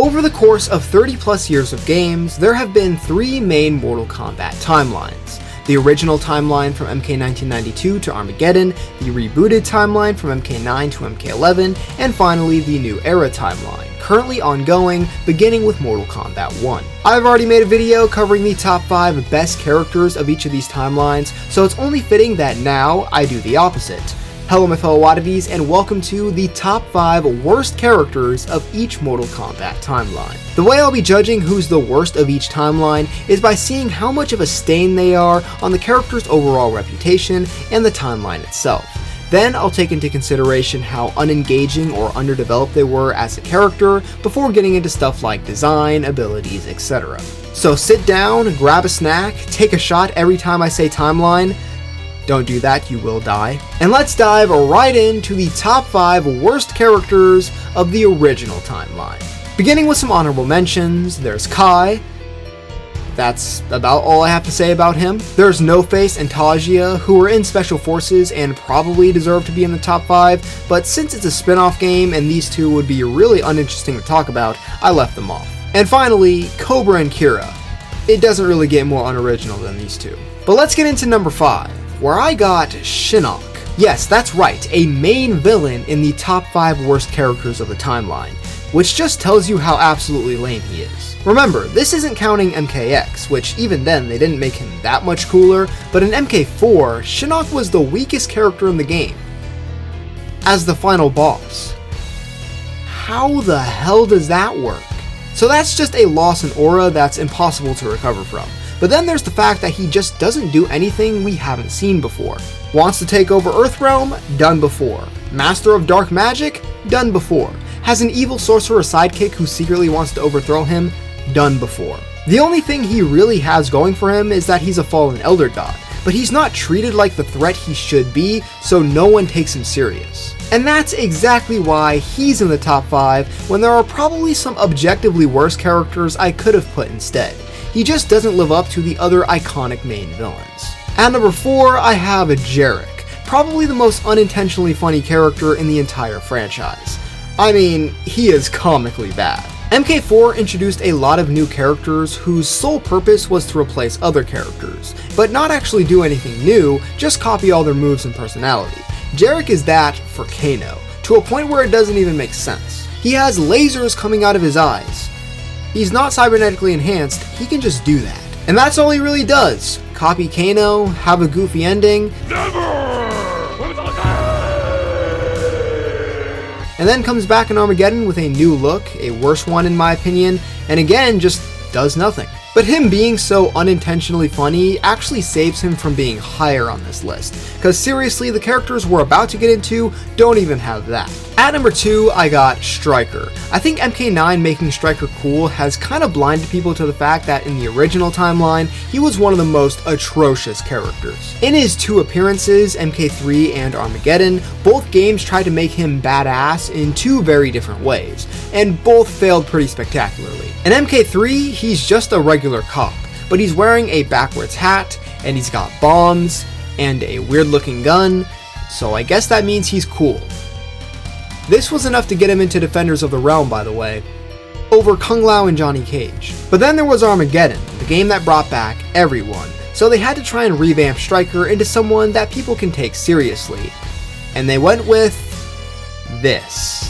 Over the course of 30 plus years of games, there have been 3 main Mortal Kombat timelines. The original timeline from MK1992 to Armageddon, the rebooted timeline from MK9 to MK11, and finally the New Era timeline, currently ongoing, beginning with Mortal Kombat 1. I've already made a video covering the top 5 best characters of each of these timelines, so it's only fitting that now I do the opposite. Hello my fellow Wannabes, and welcome to the top 5 worst characters of each Mortal Kombat timeline. The way I'll be judging who's the worst of each timeline is by seeing how much of a stain they are on the character's overall reputation and the timeline itself. Then I'll take into consideration how unengaging or underdeveloped they were as a character before getting into stuff like design, abilities, etc. So sit down, grab a snack, take a shot every time I say timeline. Don't do that, you will die. And let's dive right into the top 5 worst characters of the original timeline. Beginning with some honorable mentions, there's Kai. That's about all I have to say about him. There's No Face and Tajia, who were in Special Forces and probably deserve to be in the top 5, but since it's a spin-off game and these two would be really uninteresting to talk about, I left them off. And finally, Cobra and Kira. It doesn't really get more unoriginal than these two. But let's get into number 5. Where I got Shinnok. Yes, that's right, a main villain in the top 5 worst characters of the timeline, which just tells you how absolutely lame he is. Remember, this isn't counting MKX, which even then they didn't make him that much cooler, but in MK4, Shinnok was the weakest character in the game. As the final boss. How the hell does that work? So that's just a loss in aura that's impossible to recover from. But then there's the fact that he just doesn't do anything we haven't seen before. Wants to take over Earthrealm? Done before. Master of Dark Magic? Done before. Has an evil sorcerer sidekick who secretly wants to overthrow him? Done before. The only thing he really has going for him is that he's a fallen elder god, but he's not treated like the threat he should be, so no one takes him serious. And that's exactly why he's in the top 5 when there are probably some objectively worse characters I could have put instead. He just doesn't live up to the other iconic main villains. At number 4, I have Jarek, probably the most unintentionally funny character in the entire franchise. I mean, he is comically bad. MK4 introduced a lot of new characters whose sole purpose was to replace other characters, but not actually do anything new, just copy all their moves and personality. Jarek is that for Kano, to a point where it doesn't even make sense. He has lasers coming out of his eyes. He's not cybernetically enhanced, he can just do that. And that's all he really does. Copy Kano, have a goofy ending, and then comes back in Armageddon with a new look, a worse one in my opinion, and again just does nothing. But him being so unintentionally funny actually saves him from being higher on this list, because seriously, the characters we're about to get into don't even have that. At number 2, I got Stryker. I think MK9 making Stryker cool has kind of blinded people to the fact that in the original timeline, he was one of the most atrocious characters. In his 2 appearances, MK3 and Armageddon, both games tried to make him badass in 2 very different ways, and both failed pretty spectacularly. In MK3, he's just a regular cop, but he's wearing a backwards hat, and he's got bombs, and a weird looking gun, so I guess that means he's cool. This was enough to get him into Defenders of the Realm, by the way, over Kung Lao and Johnny Cage. But then there was Armageddon, the game that brought back everyone, so they had to try and revamp Stryker into someone that people can take seriously. And they went with this.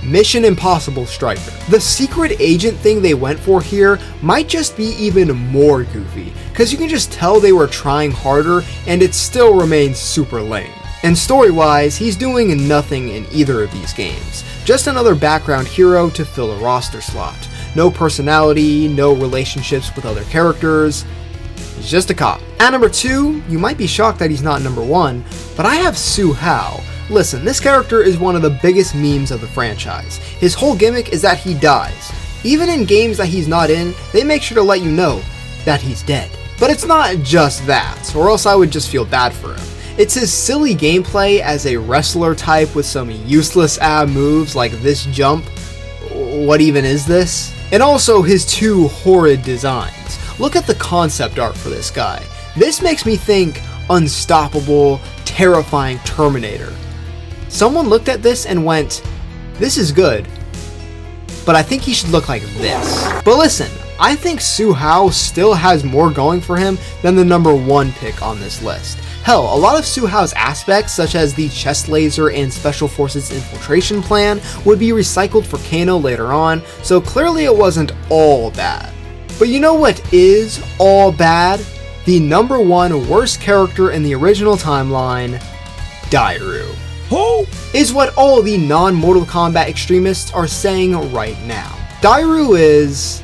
Mission Impossible Stryker. The secret agent thing they went for here might just be even more goofy, because you can just tell they were trying harder and it still remains super lame. And story-wise, he's doing nothing in either of these games. Just another background hero to fill a roster slot. No personality, no relationships with other characters. He's just a cop. At number 2, you might be shocked that he's not number 1, but I have Su Hao. Listen, this character is one of the biggest memes of the franchise. His whole gimmick is that he dies. Even in games that he's not in, they make sure to let you know that he's dead. But it's not just that, or else I would just feel bad for him. It's his silly gameplay as a wrestler type with some useless moves like this jump. What even is this? And also his 2 horrid designs. Look at the concept art for this guy. This makes me think unstoppable, terrifying Terminator. Someone looked at this and went, "This is good, but I think he should look like this. But listen, I think Su-Hao still has more going for him than the number 1 pick on this list. Hell, a lot of Su-Hao's aspects, such as the chest laser and Special Forces infiltration plan, would be recycled for Kano later on, so clearly it wasn't all bad. But you know what is all bad? The number 1 worst character in the original timeline, Dairu. Who? Is what all the non-Mortal Kombat extremists are saying right now. Dairu is...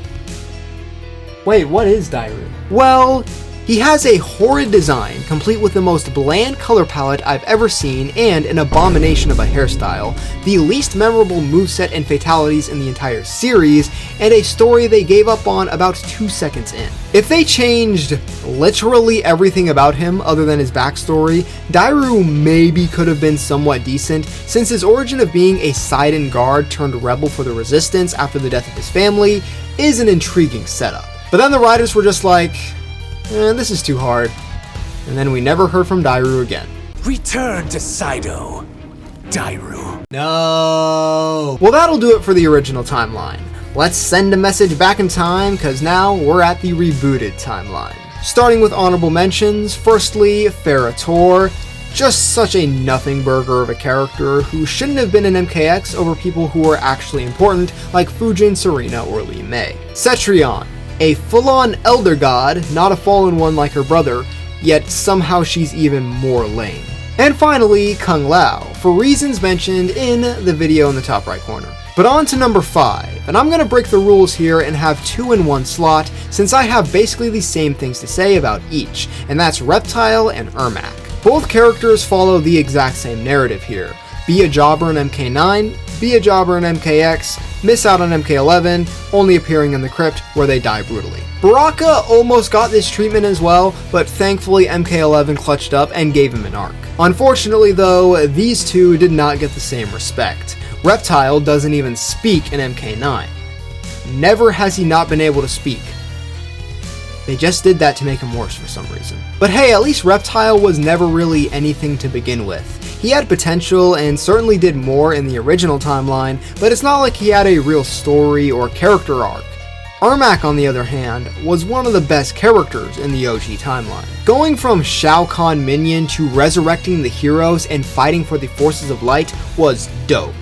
Wait, what is Dairu? Well, he has a horrid design, complete with the most bland color palette I've ever seen and an abomination of a hairstyle, the least memorable moveset and fatalities in the entire series, and a story they gave up on about 2 seconds in. If they changed literally everything about him other than his backstory, Dairu maybe could have been somewhat decent, since his origin of being a Sidon guard turned rebel for the Resistance after the death of his family is an intriguing setup. But then the writers were just like, this is too hard. And then we never heard from Dairu again. Return to Saido, Dairu. No. Well, that'll do it for the original timeline. Let's send a message back in time, cause now we're at the rebooted timeline. Starting with honorable mentions, firstly, Farah Tor. Just such a nothing burger of a character who shouldn't have been in MKX over people who were actually important, like Fujin, Serena, or Li Mei. Cetrion. A full-on elder god, not a fallen one like her brother, yet somehow she's even more lame. And finally, Kung Lao, for reasons mentioned in the video in the top right corner. But on to number 5, and I'm gonna break the rules here and have 2 in 1 slot, since I have basically the same things to say about each, and that's Reptile and Ermac. Both characters follow the exact same narrative here. Be a jobber in MK9, be a jobber in MKX, miss out on MK11, only appearing in the crypt where they die brutally. Baraka almost got this treatment as well, but thankfully MK11 clutched up and gave him an arc. Unfortunately though, these two did not get the same respect. Reptile doesn't even speak in MK9. Never has he not been able to speak. They just did that to make him worse for some reason. But hey, at least Reptile was never really anything to begin with. He had potential and certainly did more in the original timeline, but it's not like he had a real story or character arc. Ermac, on the other hand, was one of the best characters in the OG timeline. Going from Shao Kahn minion to resurrecting the heroes and fighting for the forces of light was dope.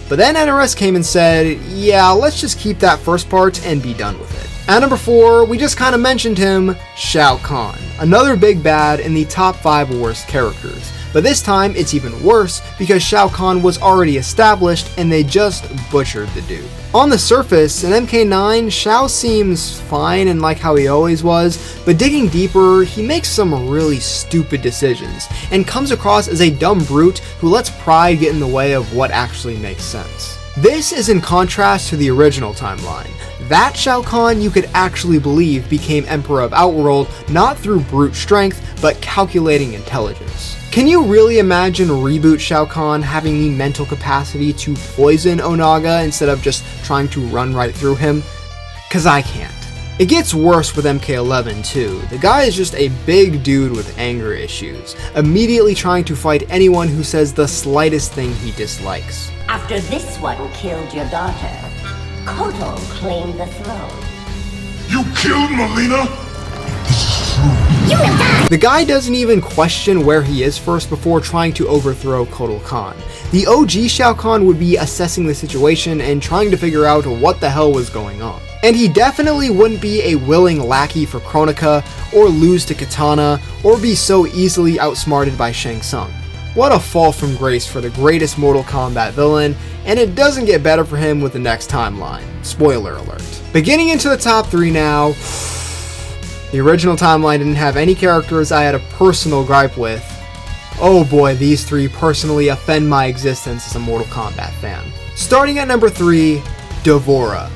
But then NRS came and said, yeah, let's just keep that first part and be done with it. At number 4, we just kinda mentioned him, Shao Kahn, another big bad in the top 5 worst characters. But this time, it's even worse because Shao Kahn was already established and they just butchered the dude. On the surface, in MK9, Shao seems fine and like how he always was, but digging deeper, he makes some really stupid decisions and comes across as a dumb brute who lets pride get in the way of what actually makes sense. This is in contrast to the original timeline. That Shao Kahn you could actually believe became Emperor of Outworld not through brute strength, but calculating intelligence. Can you really imagine Reboot Shao Kahn having the mental capacity to poison Onaga instead of just trying to run right through him? Cause I can't. It gets worse with MK11 too. The guy is just a big dude with anger issues, immediately trying to fight anyone who says the slightest thing he dislikes. After this one killed your daughter, Kotal claimed the throne. You killed Melina? You will die! The guy doesn't even question where he is first before trying to overthrow Kotal Khan. The OG Shao Kahn would be assessing the situation and trying to figure out what the hell was going on. And he definitely wouldn't be a willing lackey for Kronika, or lose to Katana, or be so easily outsmarted by Shang Tsung. What a fall from grace for the greatest Mortal Kombat villain, and it doesn't get better for him with the next timeline. Spoiler alert. Beginning into the top 3 now, the original timeline didn't have any characters I had a personal gripe with. Oh boy, these 3 personally offend my existence as a Mortal Kombat fan. Starting at number 3, D'Vorah.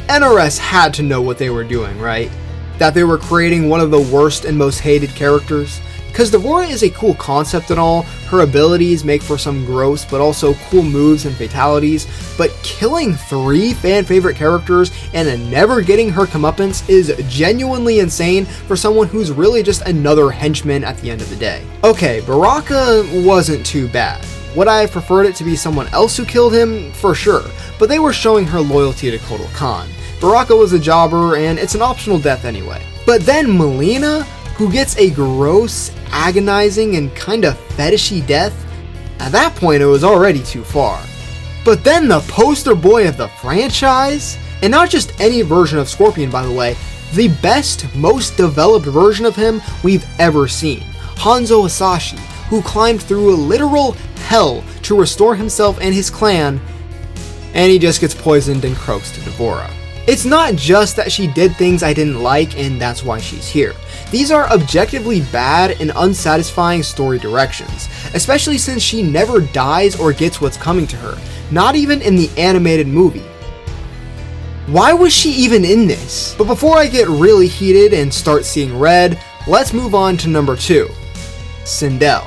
NRS had to know what they were doing, right? That they were creating one of the worst and most hated characters? Cause D'Vorah is a cool concept and all, her abilities make for some gross but also cool moves and fatalities, but killing 3 fan favorite characters and then never getting her comeuppance is genuinely insane for someone who's really just another henchman at the end of the day. Okay, Baraka wasn't too bad. Would I have preferred it to be someone else who killed him? For sure, but they were showing her loyalty to Kotal Khan. Baraka was a jobber, and it's an optional death anyway. But then Mileena, who gets a gross, agonizing, and kinda fetishy death, at that point it was already too far. But then the poster boy of the franchise, and not just any version of Scorpion by the way, the best, most developed version of him we've ever seen, Hanzo Hasashi, who climbed through a literal hell to restore himself and his clan, and he just gets poisoned and croaks to D'Vorah. It's not just that she did things I didn't like and that's why she's here. These are objectively bad and unsatisfying story directions, especially since she never dies or gets what's coming to her, not even in the animated movie. Why was she even in this? But before I get really heated and start seeing red, let's move on to number 2, Sindel.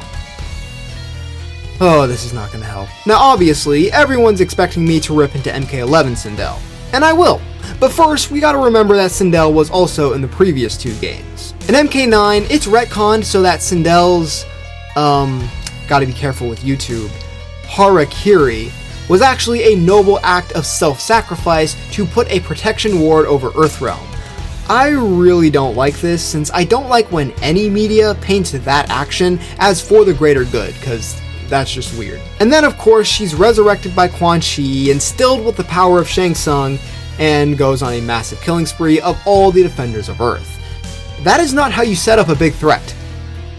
Oh, this is not gonna help. Now obviously, everyone's expecting me to rip into MK11 Sindel, and I will. But first, we gotta remember that Sindel was also in the previous 2 games. In MK9, it's retconned so that Sindel's, gotta be careful with YouTube, Harakiri, was actually a noble act of self-sacrifice to put a protection ward over Earthrealm. I really don't like this, since I don't like when any media paints that action as for the greater good, cause that's just weird. And then of course, she's resurrected by Quan Chi, instilled with the power of Shang Tsung, and goes on a massive killing spree of all the defenders of Earth. That is not how you set up a big threat,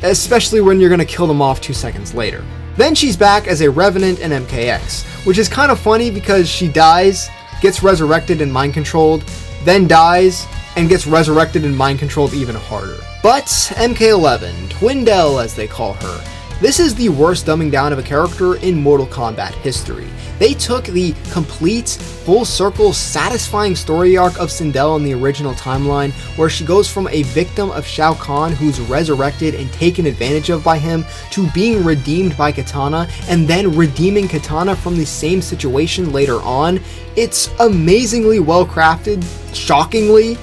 especially when you're gonna kill them off 2 seconds later. Then she's back as a Revenant in MKX, which is kind of funny because she dies, gets resurrected and mind controlled, then dies, and gets resurrected and mind controlled even harder. But MK11, Twindel as they call her, this is the worst dumbing down of a character in Mortal Kombat history. They took the complete, full circle, satisfying story arc of Sindel in the original timeline, where she goes from a victim of Shao Kahn who's resurrected and taken advantage of by him, to being redeemed by Kitana, and then redeeming Kitana from the same situation later on. It's amazingly well crafted, shockingly,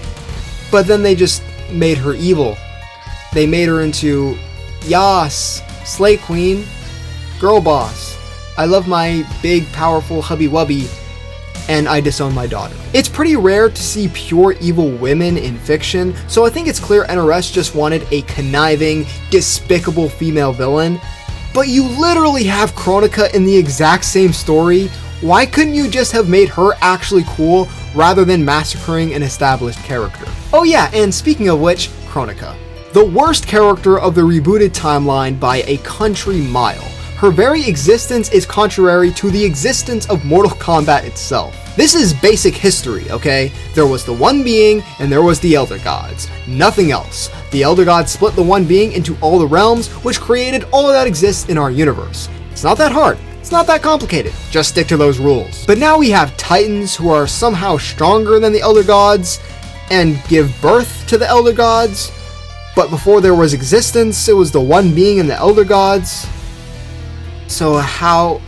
but then they just made her evil. They made her into Yas, Slay Queen, Girl Boss. I love my big, powerful hubby wubby, and I disown my daughter. It's pretty rare to see pure evil women in fiction, so I think it's clear NRS just wanted a conniving, despicable female villain. But you literally have Kronika in the exact same story. Why couldn't you just have made her actually cool rather than massacring an established character? Oh yeah, and speaking of which, Kronika. The worst character of the rebooted timeline by a country mile. Her very existence is contrary to the existence of Mortal Kombat itself. This is basic history, okay? There was the One Being, and there was the Elder Gods. Nothing else. The Elder Gods split the One Being into all the realms, which created all that exists in our universe. It's not that hard. It's not that complicated. Just stick to those rules. But now we have Titans who are somehow stronger than the Elder Gods, and give birth to the Elder Gods. But before there was existence, it was the One Being and the Elder Gods. So how?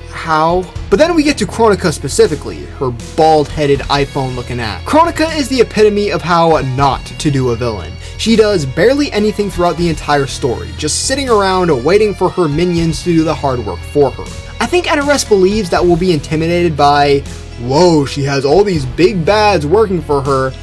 But then we get to Kronika specifically, her bald-headed iPhone-looking ass. Kronika is the epitome of how not to do a villain. She does barely anything throughout the entire story, just sitting around waiting for her minions to do the hard work for her. I think NRS believes that we'll be intimidated by, whoa, she has all these big bads working for her,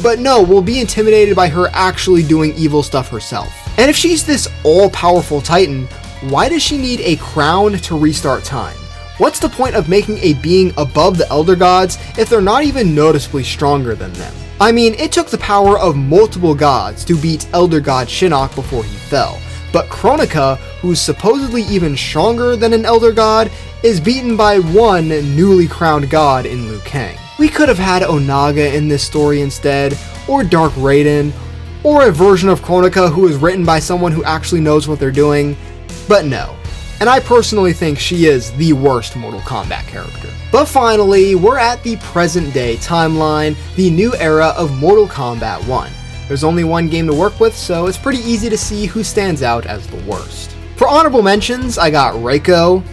but no, we'll be intimidated by her actually doing evil stuff herself. And if she's this all-powerful Titan, why does she need a crown to restart time? What's the point of making a being above the Elder Gods if they're not even noticeably stronger than them? I mean, it took the power of multiple gods to beat Elder God Shinnok before he fell, but Kronika, who's supposedly even stronger than an Elder God, is beaten by one newly crowned god in Liu Kang. We could have had Onaga in this story instead, or Dark Raiden, or a version of Kronika who is written by someone who actually knows what they're doing. But no, and I personally think she is the worst Mortal Kombat character. But finally, we're at the present day timeline, the new era of Mortal Kombat 1. There's only one game to work with, so it's pretty easy to see who stands out as the worst. For honorable mentions, I got Reiko,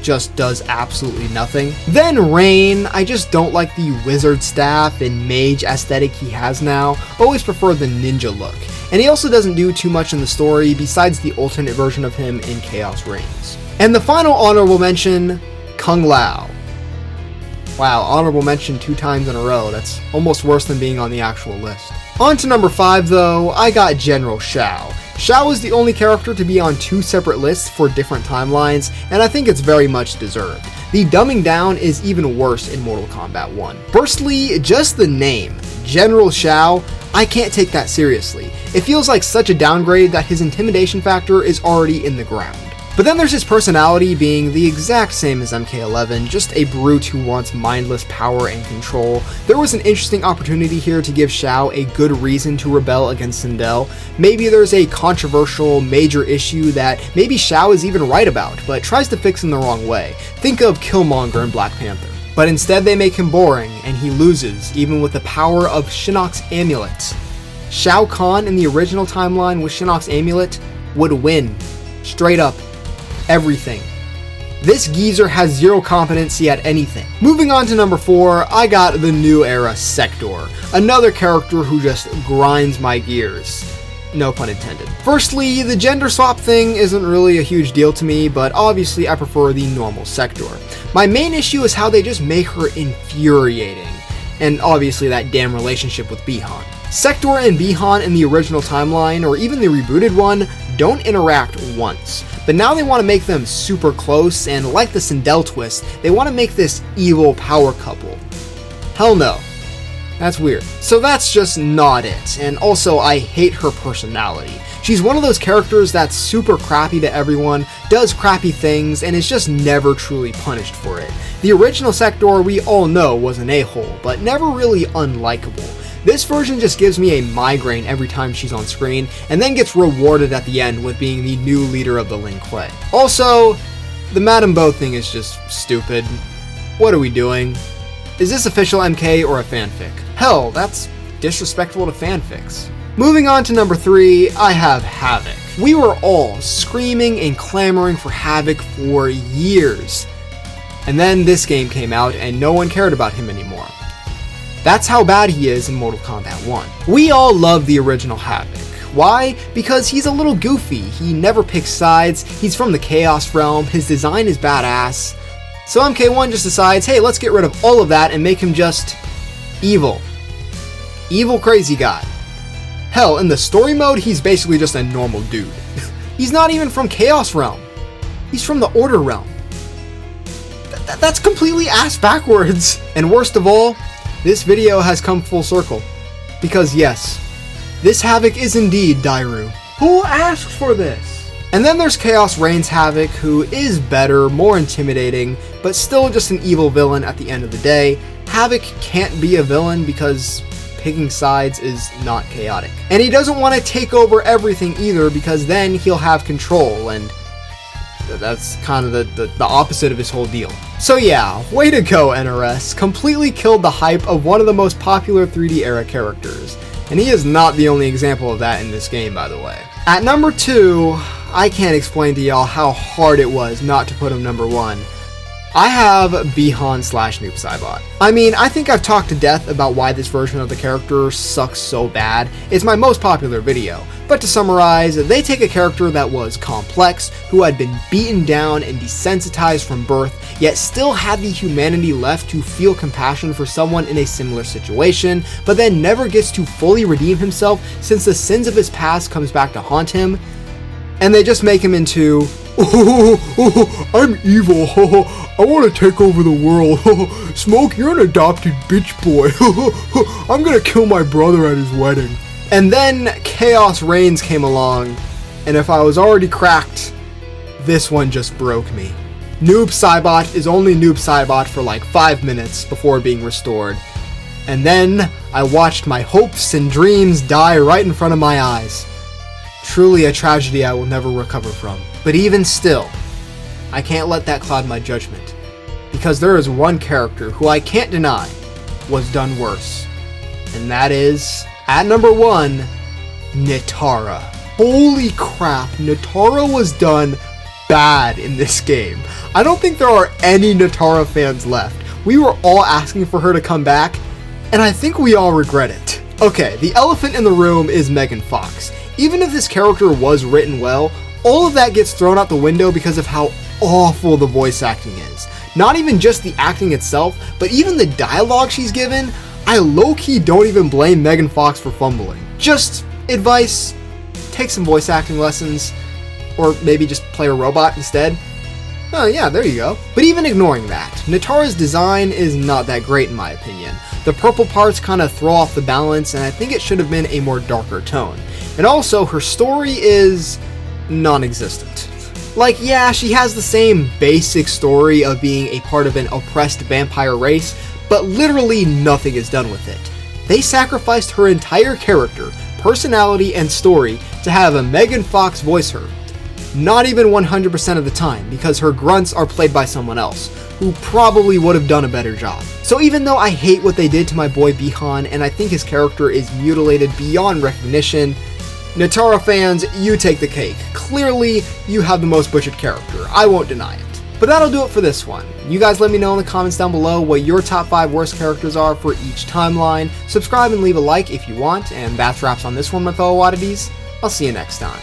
just does absolutely nothing. Then Rain, I just don't like the wizard staff and mage aesthetic he has now, always prefer the ninja look. And he also doesn't do too much in the story besides the alternate version of him in Chaos Reigns. And the final honorable mention, Kung Lao. Wow, honorable mention 2 times in a row. That's almost worse than being on the actual list. On to number 5 though, I got General Shao. Shao is the only character to be on 2 separate lists for different timelines, and I think it's very much deserved. The dumbing down is even worse in Mortal Kombat 1. Firstly, just the name, General Shao, I can't take that seriously. It feels like such a downgrade that his intimidation factor is already in the ground. But then there's his personality being the exact same as MK11, just a brute who wants mindless power and control. There was an interesting opportunity here to give Shao a good reason to rebel against Sindel. Maybe there's a controversial major issue that maybe Shao is even right about, but tries to fix in the wrong way. Think of Killmonger in Black Panther. But instead they make him boring, and he loses, even with the power of Shinnok's amulet. Shao Kahn in the original timeline with Shinnok's amulet would win. Straight up. Everything. This geezer has zero competency at anything. Moving on to number 4, I got the new era Sector, another character who just grinds my gears. No pun intended. Firstly, the gender swap thing isn't really a huge deal to me, but obviously I prefer the normal Sector. My main issue is how they just make her infuriating, and obviously that damn relationship with Bi-Han. Sector and Bi-Han in the original timeline, or even the rebooted one, don't interact once. But now they want to make them super close, and like the Sindel twist, they want to make this evil power couple. Hell no. That's weird. So that's just not it, and also I hate her personality. She's one of those characters that's super crappy to everyone, does crappy things, and is just never truly punished for it. The original Sector we all know was an a-hole, but never really unlikable. This version just gives me a migraine every time she's on screen, and then gets rewarded at the end with being the new leader of the Lin Kuei. Also, the Madame Bo thing is just stupid. What are we doing? Is this official MK or a fanfic? Hell, that's disrespectful to fanfics. Moving on to number 3, I have Havoc. We were all screaming and clamoring for Havoc for years. And then this game came out and no one cared about him anymore. That's how bad he is in Mortal Kombat 1. We all love the original Havoc. Why? Because he's a little goofy, he never picks sides, he's from the Chaos Realm, his design is badass. So MK1 just decides, hey, let's get rid of all of that and make him just evil. Evil crazy guy. Hell, in the story mode, he's basically just a normal dude. He's not even from Chaos Realm. He's from the Order Realm. That's completely ass backwards. And worst of all, this video has come full circle. Because yes, this Havoc is indeed Dairu. Who asked for this? And then there's Chaos Reigns Havoc, who is better, more intimidating, but still just an evil villain at the end of the day. Havoc can't be a villain because picking sides is not chaotic. And he doesn't want to take over everything either, because then he'll have control, and that's kind of the opposite of his whole deal. So yeah, way to go NRS, completely killed the hype of one of the most popular 3D era characters. And he is not the only example of that in this game, by the way. At number 2, I can't explain to y'all how hard it was not to put him number 1. I have Bi-Han / Noob Saibot. I mean, I think I've talked to death about why this version of the character sucks so bad. It's my most popular video. But to summarize, they take a character that was complex, who had been beaten down and desensitized from birth, yet still had the humanity left to feel compassion for someone in a similar situation, but then never gets to fully redeem himself since the sins of his past comes back to haunt him. And they just make him into, I'm evil, I want to take over the world, Smoke, you're an adopted bitch boy, I'm gonna kill my brother at his wedding. And then Chaos Reigns came along, and if I was already cracked, this one just broke me. Noob Saibot is only Noob Saibot for like 5 minutes before being restored. And then I watched my hopes and dreams die right in front of my eyes. Truly a tragedy I will never recover from. But even still, I can't let that cloud my judgment, because there is one character who I can't deny was done worse. And that is, at number 1, Nitara. Holy crap, Nitara was done bad in this game. I don't think there are any Nitara fans left. We were all asking for her to come back, and I think we all regret it. Okay, the elephant in the room is Megan Fox. Even if this character was written well, all of that gets thrown out the window because of how awful the voice acting is. Not even just the acting itself, but even the dialogue she's given. I low-key don't even blame Megan Fox for fumbling. Just advice, take some voice acting lessons, or maybe just play a robot instead. Oh yeah, there you go. But even ignoring that, Nitara's design is not that great in my opinion. The purple parts kind of throw off the balance, and I think it should have been a more darker tone. And also, her story is non-existent. Like, yeah, she has the same basic story of being a part of an oppressed vampire race, but literally nothing is done with it. They sacrificed her entire character, personality, and story to have a Megan Fox voice her. Not even 100% of the time, because her grunts are played by someone else, who probably would have done a better job. So even though I hate what they did to my boy Bihan, and I think his character is mutilated beyond recognition, Nitara fans, you take the cake. Clearly, you have the most butchered character. I won't deny it. But that'll do it for this one. You guys let me know in the comments down below what your top 5 worst characters are for each timeline. Subscribe and leave a like if you want, and that wraps on this one, my fellow oddities. I'll see you next time.